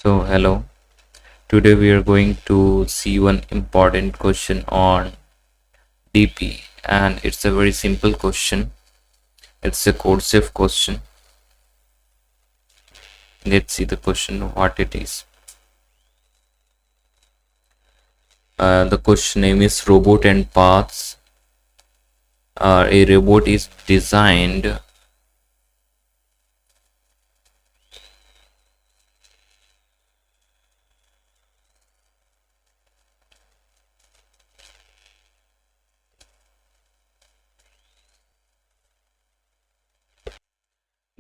So hello, today we are going to see one important question on DP, and it's a very simple question. It's a codechef question. Let's see the question what it is. The question name is robot and paths. A robot is designed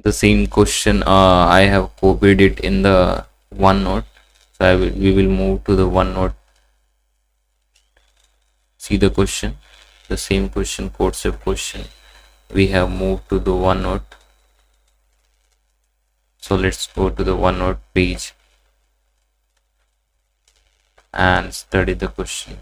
the same question. I have copied it in the OneNote. So we will move to the OneNote. See the question, the same question, codechef question. We have moved to the OneNote. So let's go to the OneNote page and study the question.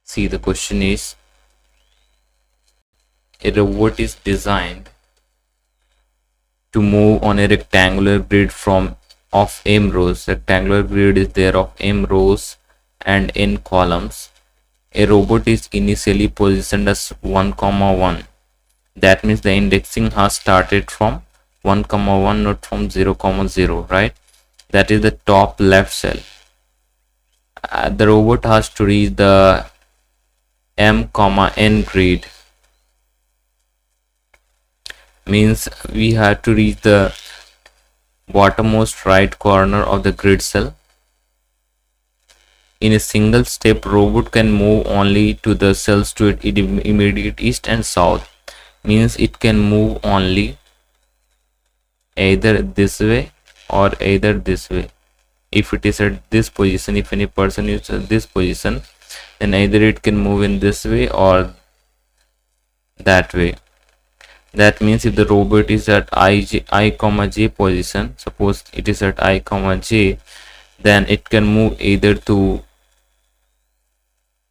See, the question is, a robot is designed to move on a rectangular grid of m rows. Rectangular grid is there of m rows and n columns. A robot is initially positioned as 1, 1. That means the indexing has started from 1, 1, not from 0, 0, right? That is the top left cell. The robot has to reach the m, n grid. Means we have to reach the bottommost right corner of the grid cell. In a single step, robot can move only to the cells to its immediate east and south. Means it can move only either this way or either this way. If it is at this position, if any person is at this position, then either it can move in this way or that way. That means if the robot is at I, j position, suppose it is at I, j, then it can move either to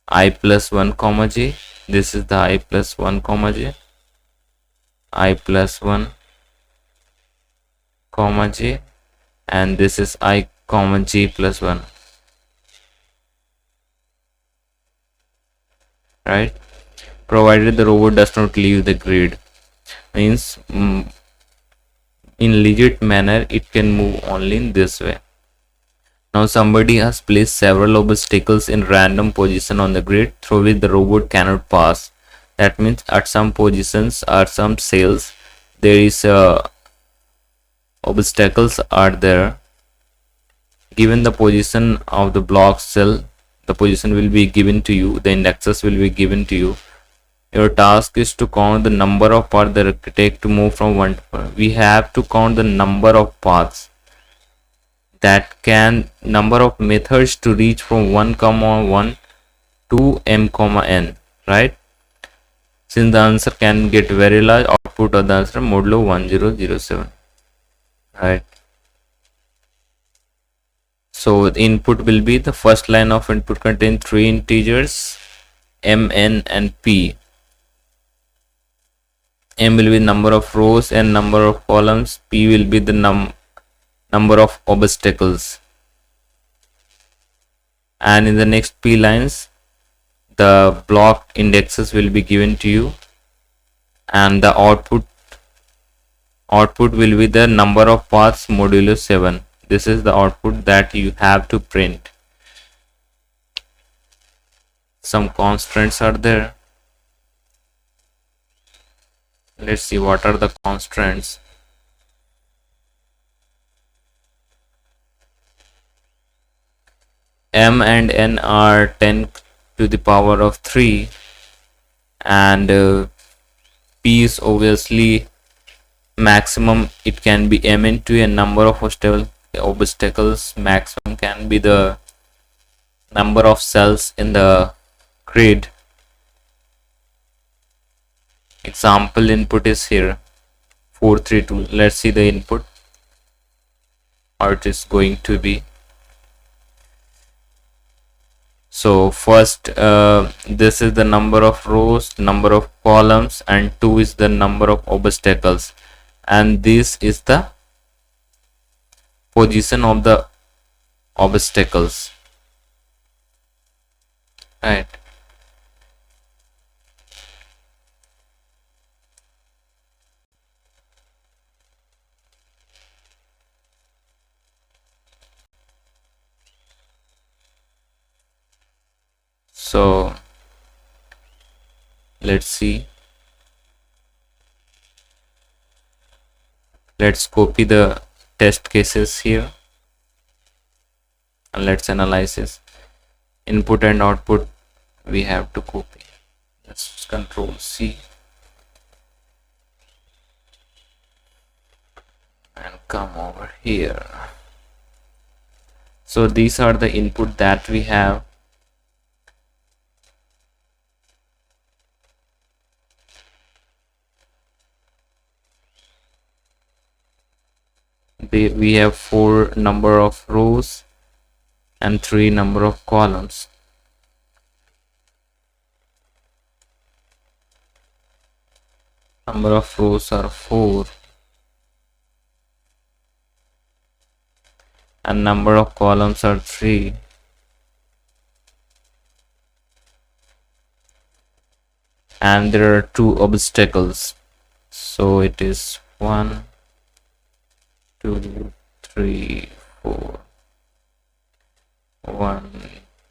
I plus 1, j. This is the I plus 1, j. I plus 1, j. And this is I, j plus 1. Right? Provided the robot does not leave the grid. Means in legit manner it can move only in this way. Now somebody has placed several obstacles in random position on the grid through which the robot cannot pass. That means at some positions or some cells there is obstacles are there. Given the position of the block cell, the position will be given to you, the indexes will be given to you. Your task is to count the number of paths that it take to move from one to another. We have to count the number of paths, number of methods to reach from 1, 1 to m, n, right? Since the answer can get very large, output of the answer modulo 1007, right? So the input will be, the first line of input contain 3 integers m, n and p. M will be number of rows and number of columns. P will be the number of obstacles. And in the next P lines, the block indexes will be given to you, and the output will be the number of paths modulo 7. This is the output that you have to print. Some constraints are there. Let's see what are the constraints. M and n are 10 to the power of 3, and p is obviously maximum. It can be m into a number of obstacles. Maximum can be the number of cells in the grid. Example input is here 432. Let's see the input, how it is going to be. So first, this is the number of rows, number of columns, and 2 is the number of obstacles, and this is the position of the obstacles, right? So let's see. Let's copy the test cases here and let's analyze this. Input and output we have to copy. Let's control C and come over here. So these are the input that we have. We have 4 number of rows and 3 number of columns. Number of rows are 4 and number of columns are 3. And there are 2 obstacles, so it is 1, 2, 3, 4. 1,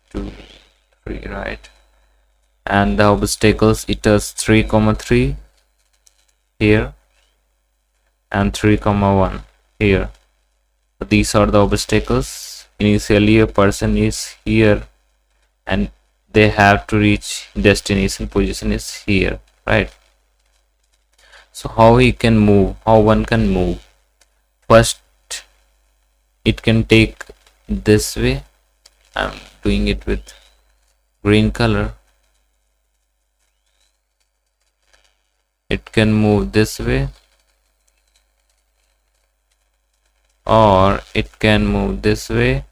2, 3, right? And the obstacles, it is 3, 3 here and 3, 1 here. So these are the obstacles. Initially a person is here and they have to reach destination position is here, right? So how he can move, how one can move? First, it can take this way. I'm doing it with green color. It can move this way, or it can move this way,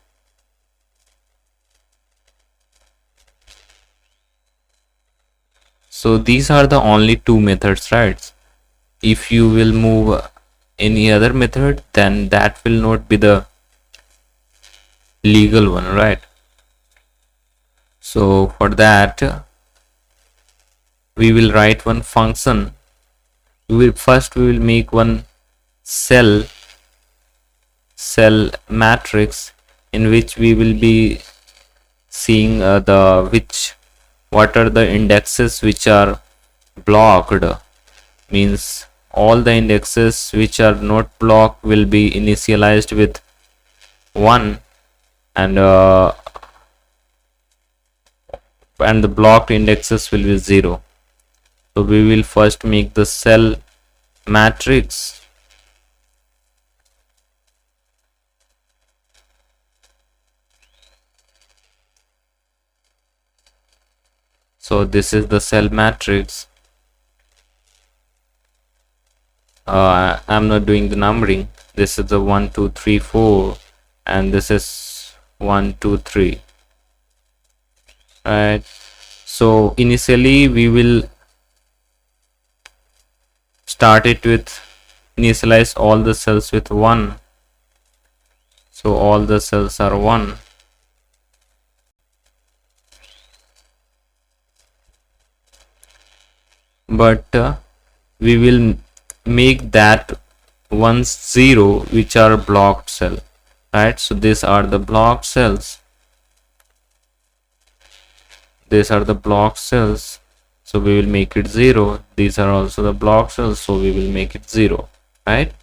so these are the only 2 methods, right? If you will move any other method, then that will not be the legal one, right? So for that we will write one function. We will make one cell matrix in which we will be seeing what are the indexes which are blocked. Means all the indexes which are not blocked will be initialized with 1 and the blocked indexes will be 0. So we will first make the cell matrix. So this is the cell matrix. I'm not doing the numbering. This is the 1, 2, 3, 4 and this is 1, 2, 3, right? So initially we will start it with initialize all the cells with 1. So all the cells are 1. But we will make that 1, 0 which are blocked cell, right? So these are the blocked cells. These are the blocked cells, so we will make it 0. These are also the blocked cells, so we will make it 0, right?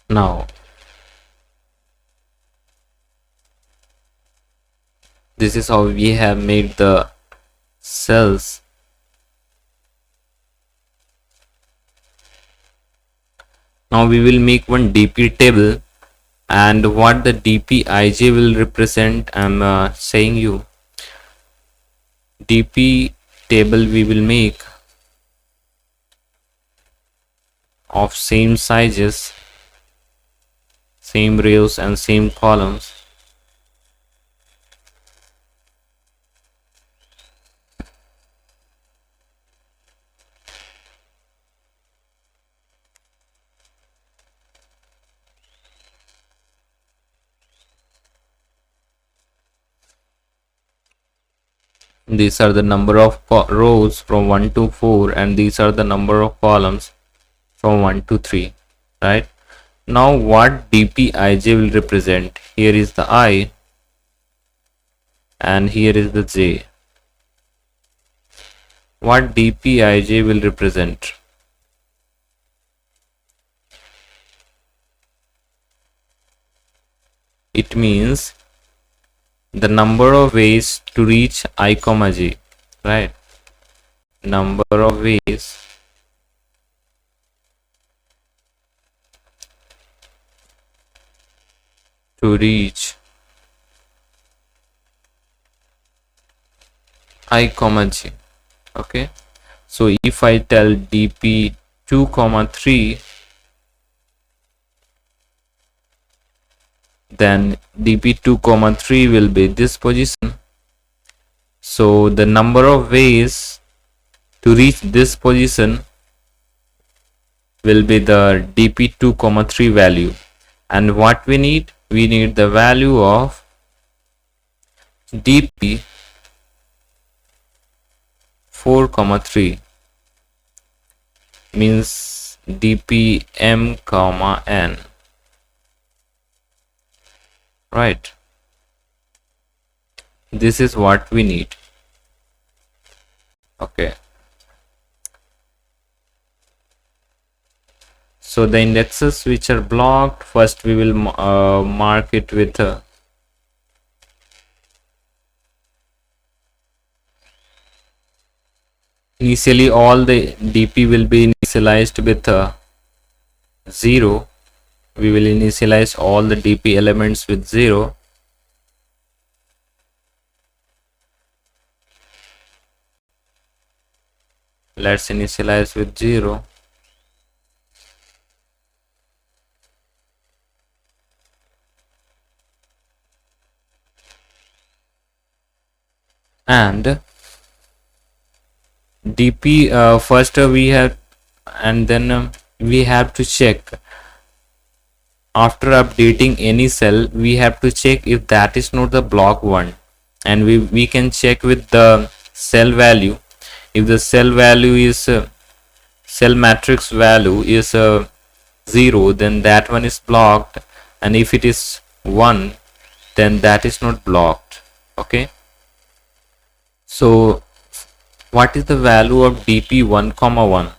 Now this is how we have made the cells. Now we will make one dp table, and what the dpij will represent, I'm saying you dp table we will make of same sizes, same rows and same columns. These are the number of rows from 1 to 4, and these are the number of columns from 1 to 3, right? Now what dpij will represent? Here is the I and here is the j. What dpij will represent? It means the number of ways to reach I comma j, right? Number of ways to reach I comma j. Okay, so if I tell dp2 comma 3, then dp2 comma 3 will be this position. So the number of ways to reach this position will be the dp2 comma 3 value. And what we need the value of dp 4 comma 3, means dpm comma n, right? This is what we need. Okay, so the indexes which are blocked, first we will mark it with initially all the dp will be initialized with 0. We will initialize all the dp elements with 0. Let's initialize with 0. And dp first we have, and then we have to check after updating any cell, we have to check if that is not the block one, and we can check with the cell value. If the cell value is cell matrix value is 0, then that one is blocked, and if it is 1, then that is not blocked. Okay, so what is the value of dp1 comma 1?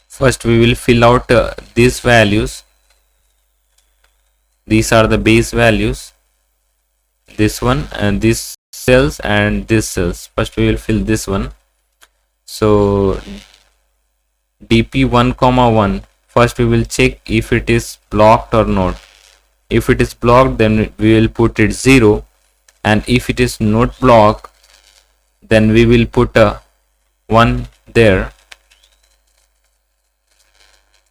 First we will fill out these values. These are the base values, this one and this cells and this cells. First we will fill this one. So dp1 comma 1, first we will check if it is blocked or not. If it is blocked, then we will put it 0, and if it is not blocked, then we will put a 1 there,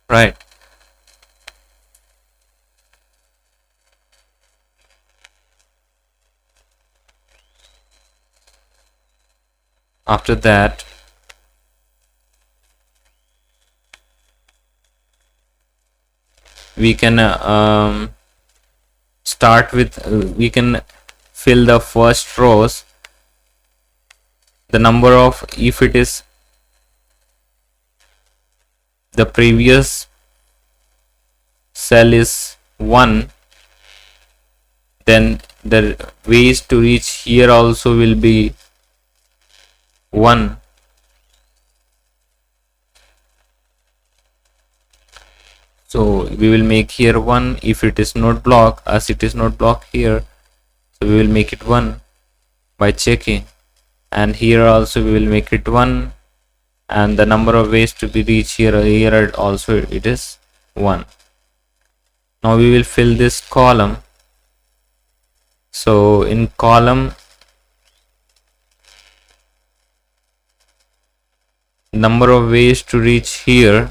right? After that, we can start with we can fill the first rows, the number of, if it is the previous cell is 1, then the ways to reach here also will be 1. So we will make here 1 if it is not blocked, as it is not blocked here, so we will make it 1 by checking, and here also we will make it 1, and the number of ways to be reached here also it is 1. Now we will fill this column. So in column, number of ways to reach here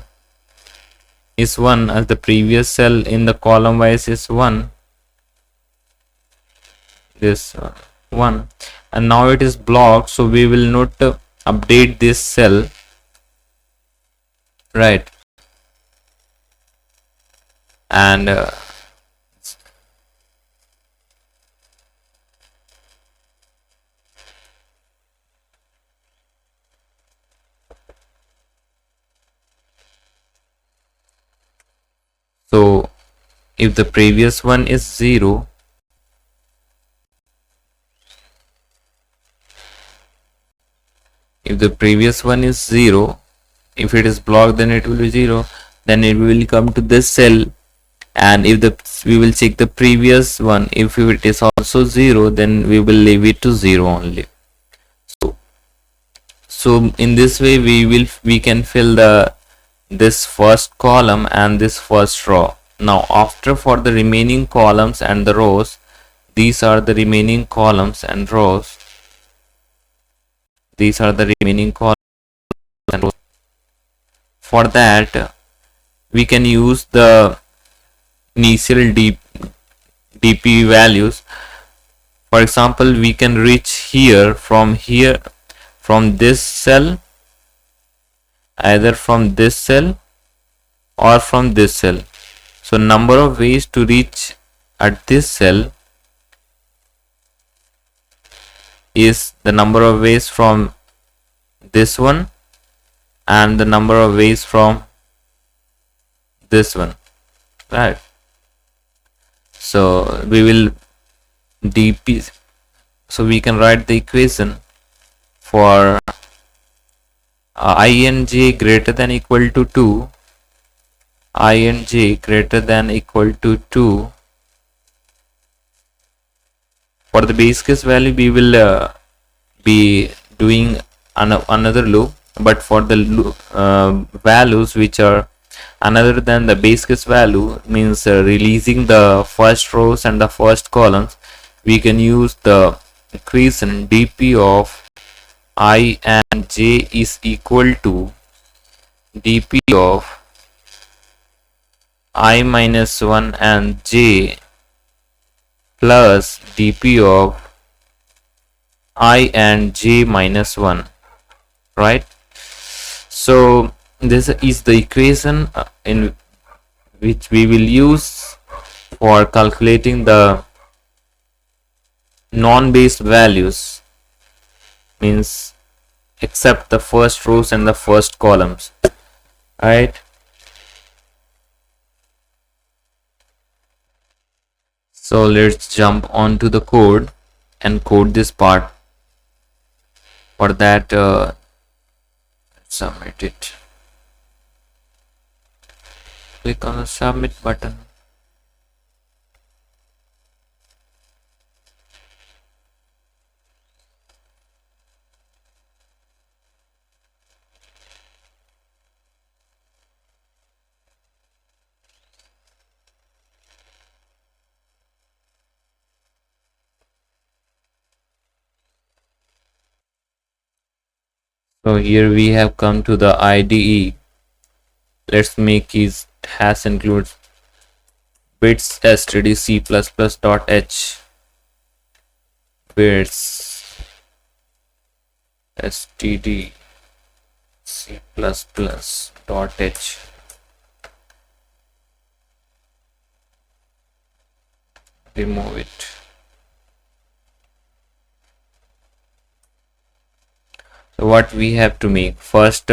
is 1, as the previous cell in the column wise is 1, this 1, and now it is blocked, so we will not update this cell, right? And so if the previous one is 0, if the previous one is 0, if it is blocked, then it will be 0, then it will come to this cell. And if we will check the previous one, if it is also 0, then we will leave it to 0 only. So in this way we can fill this first column and this first row. Now after, for the remaining columns and the rows, these are the remaining columns and rows. These are the remaining columns and rows. For that, we can use the initial DP values. For example, we can reach here from this cell, either from this cell or from this cell. So number of ways to reach at this cell is the number of ways from this one and the number of ways from this one, right? So we will DP, so we can write the equation for ij greater than equal to 2, ij greater than equal to 2. For the base case value, we will be doing another loop, but for the values which are another than the base case value, means releasing the first rows and the first columns, we can use the equation dp of I and j is equal to dp of I minus 1 and j plus dp of I and j minus 1, right? So this is the equation in which we will use for calculating the non-based values, means except the first rows and the first columns, right? So let's jump onto the code and code this part. For that, submit it. Click on the submit button. So here we have come to the IDE. Let's make his has includes bits std c++.h, bits std c++.h. Remove it. So what we have to make first,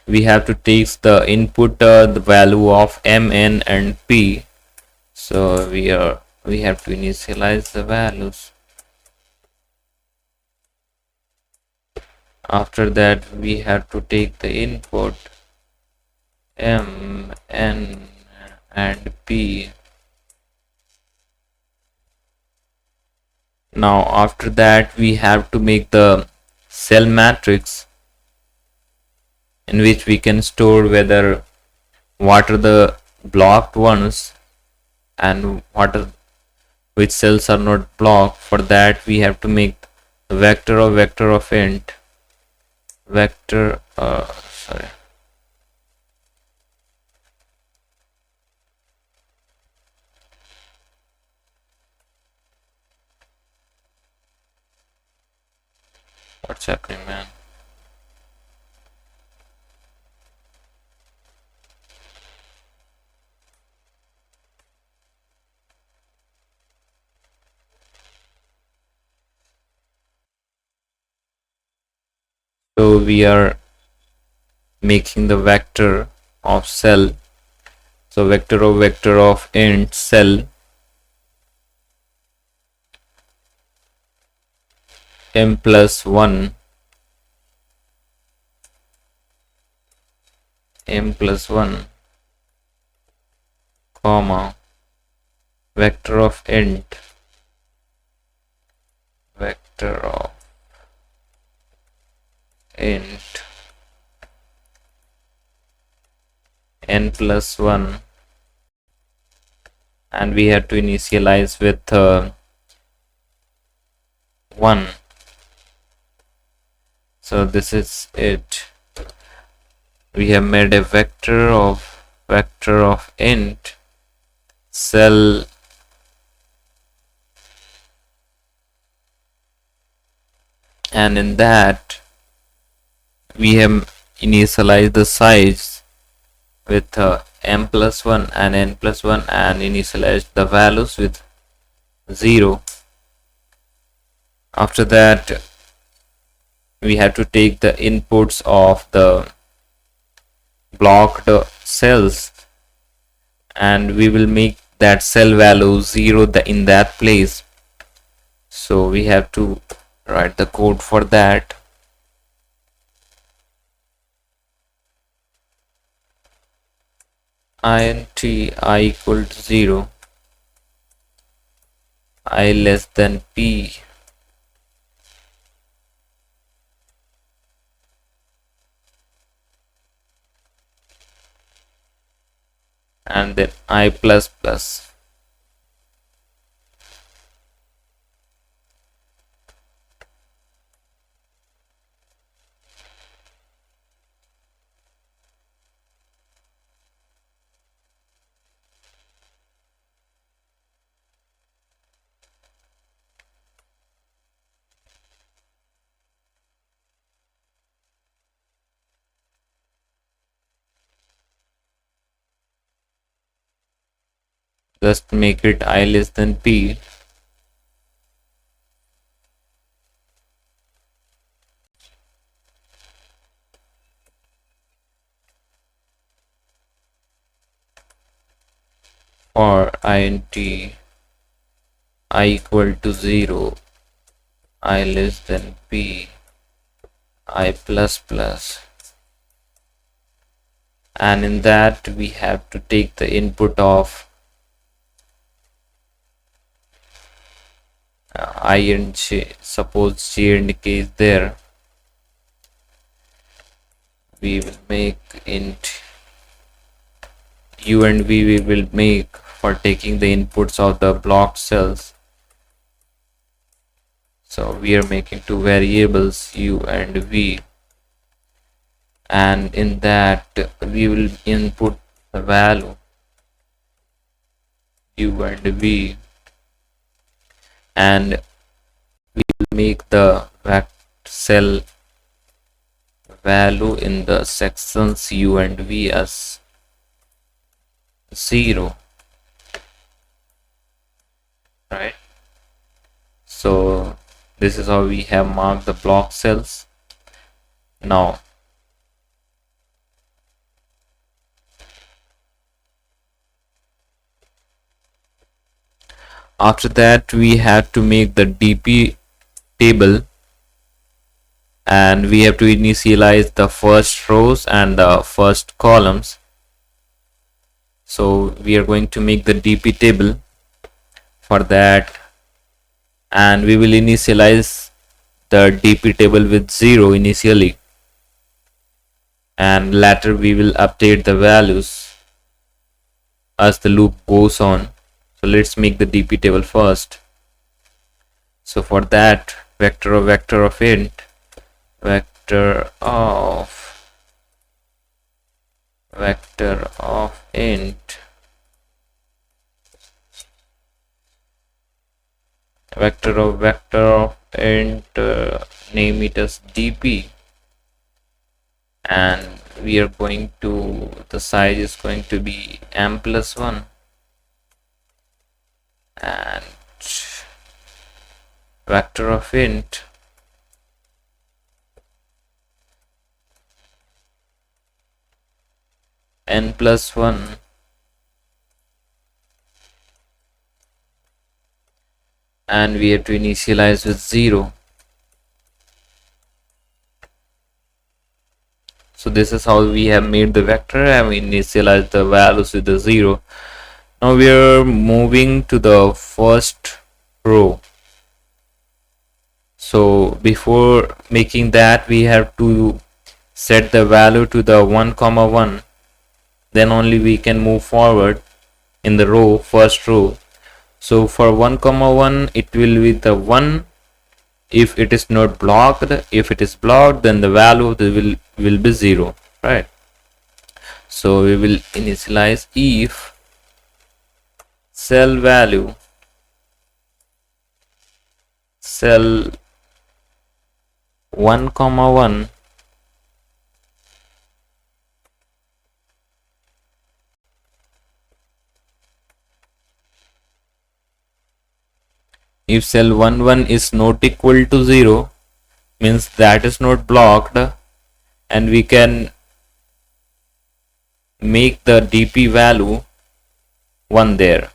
we have to take the input, the value of m, n and p. So we have to initialize the values. After that, we have to take the input m, n and p. Now after that, we have to make the cell matrix in which we can store what are the blocked ones and which cells are not blocked. For that we have to make the vector of int vector sorry what's happening, man? So we are making the vector of cell. So vector of int cell m plus 1 comma vector of int vector of int n plus 1, and we have to initialize with 1. So this is it. We have made a vector of int cell and in that we have initialized the size with m plus 1 and n plus 1 and initialized the values with 0. After that we have to take the inputs of the blocked cells and we will make that cell value 0 in that place. So we have to write the code for that. int I equal to 0, I less than p, and then I plus plus. Just make it I less than p. For int I equal to 0, I less than p, I plus plus, and in that we have to take the input of I and j. Suppose j and k is there, we will make int u and v we will make for taking the inputs of the blocked cells. So we are making two variables u and v, and in that we will input the value u and v, and we will make the cell value in the sections u and v as 0, right? So this is how we have marked the block cells. Now after that we have to make the dp table, and we have to initialize the first rows and the first columns. So we are going to make the dp table for that, and we will initialize the dp table with 0 initially, and later we will update the values as the loop goes on. So let's make the DP table first. So for that, vector of int, vector of int, vector of int, name it as DP, and we are going to, the size is going to be m+1, and vector of int n+1, and we have to initialize with 0. So this is how we have made the vector, and we initialize the values with the 0. Now we are moving to the first row. So before making that, we have to set the value to the 1,1, then only we can move forward in the row, first row. So for 1,1, it will be the 1 if it is not blocked. If it is blocked, then the value will be 0, right? So we will initialize if cell value cell 1,1 if cell 11 is not equal to 0, means that is not blocked, and we can make the DP value 1 there.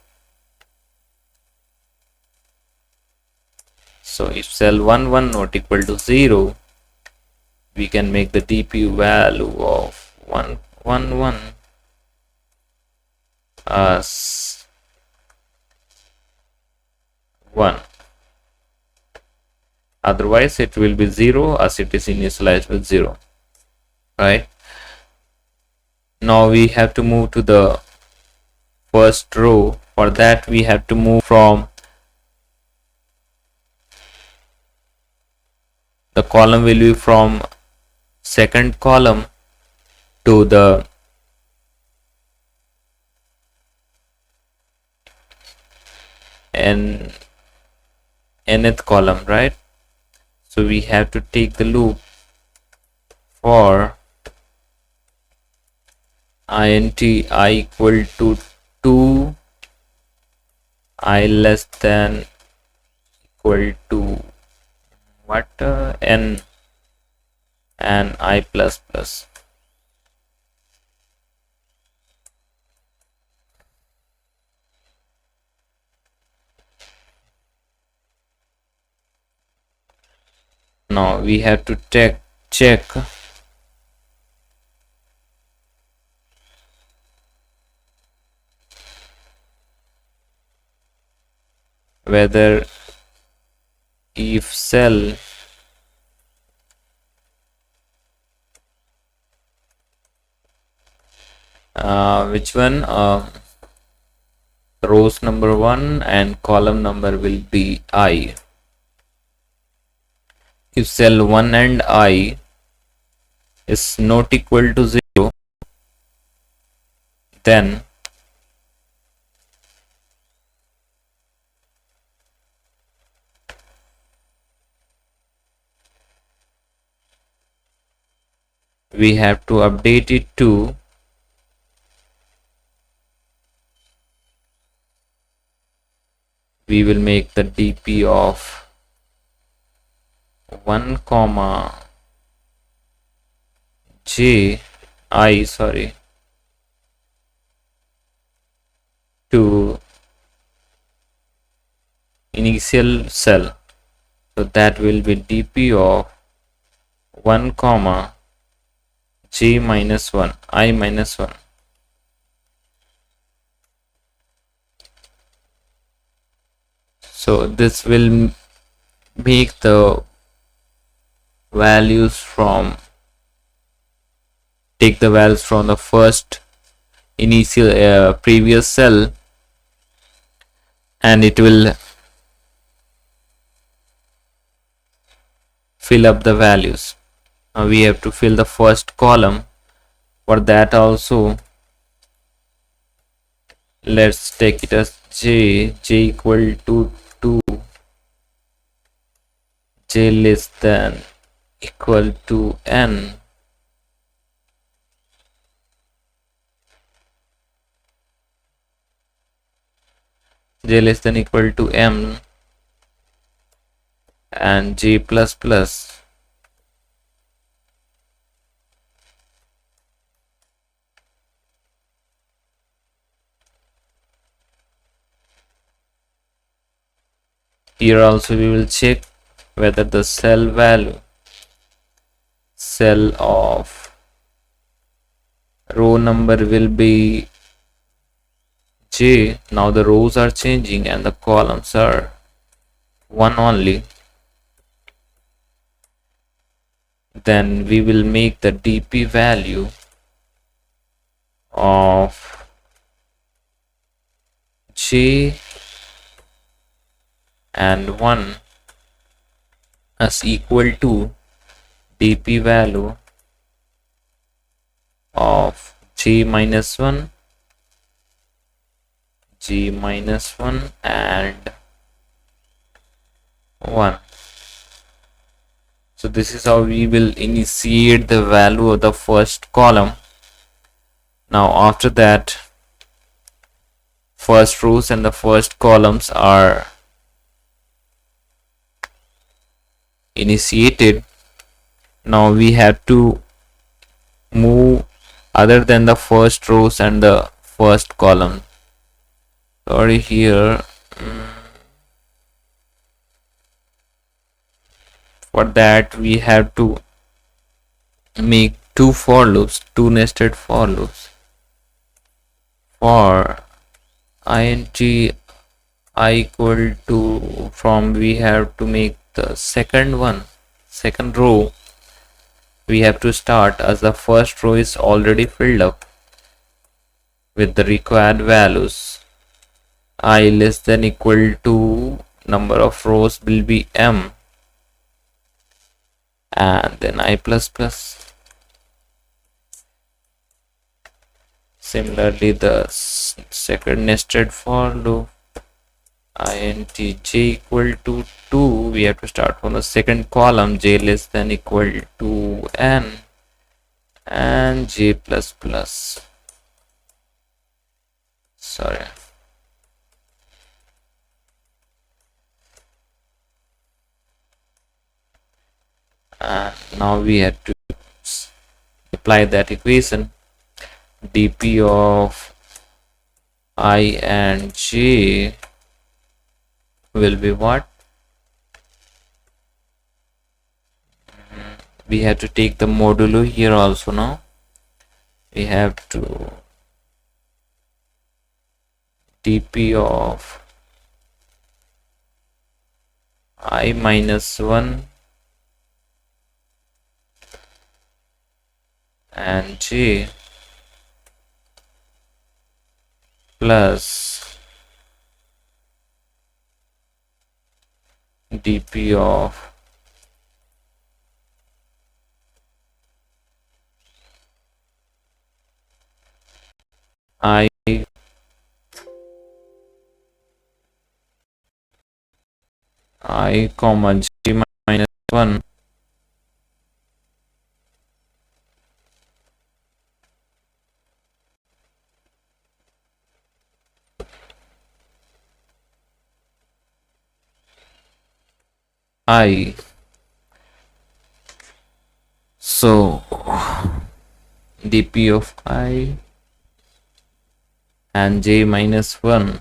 So if cell 11 not equal to 0, we can make the DP value of 111 as 1. Otherwise it will be 0, as it is initialized with 0, right? Now we have to move to the first row. For that, we have to move from the column value from second column to the nth column, right? So we have to take the loop for int I equal to 2, I less than equal to what, n, and I plus plus. Now we have to check whether if cell which one, rows number 1 and column number will be I. If cell 1 and I is not equal to 0, then we have to update it to we will make the DP of 1 comma j I to initial cell. So that will be DP of 1 comma j minus 1 I minus 1. So this will make the values from take the values from the first initial previous cell and it will fill up the values. Now we have to fill the first column. For that also, let's take it as j equal to 2, j less than equal to n, j less than equal to m, and j plus plus. Here also we will check whether the cell of row number will be j. Now the rows are changing and the columns are one only. Then we will make the dp value of j and 1 as equal to dp value of j minus 1, j minus 1 and 1. So this is how we will initiate the value of the first column. Now after that, first rows and the first columns are initiated. Now we have to move other than the first rows and the first column. Sorry, here for that we have to make two for loops, two nested for loops. For int I equal to, from we have to make the second row, we have to start as the first row is already filled up with the required values. I less than equal to number of rows will be m, and then I plus plus. Similarly, the second nested for loop, int j equal to 2, we have to start from the second column, j less than equal to n, and j plus plus. Sorry. And now we have to apply that equation. dp of I and j will be what? We have to take the modulo here also. Now we have to dp of I minus 1 and j plus dp of I comma j minus 1 I. So dp of I and j minus 1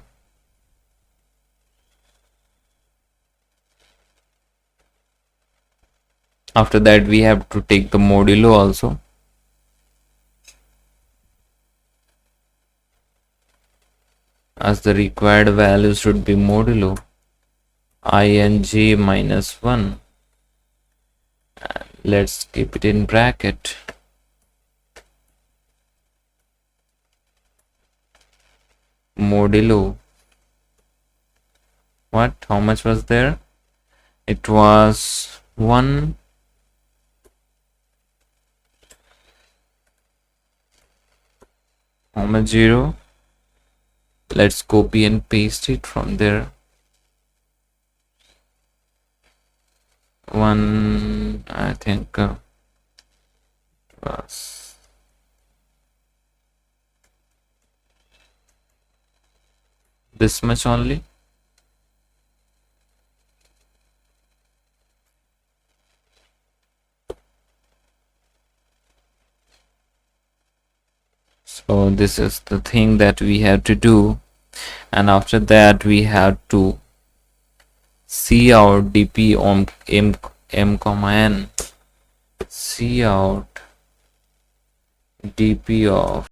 after that we have to take the modulo also, as the required value should be modulo I and j minus 1. Let's keep it in bracket. Modulo what, how much was there? It was 1, how much 0? Let's copy and paste it from there. 1, I think was this much only. So this is the thing that we have to do, and after that we have to see out dp on m comma n, see out dp of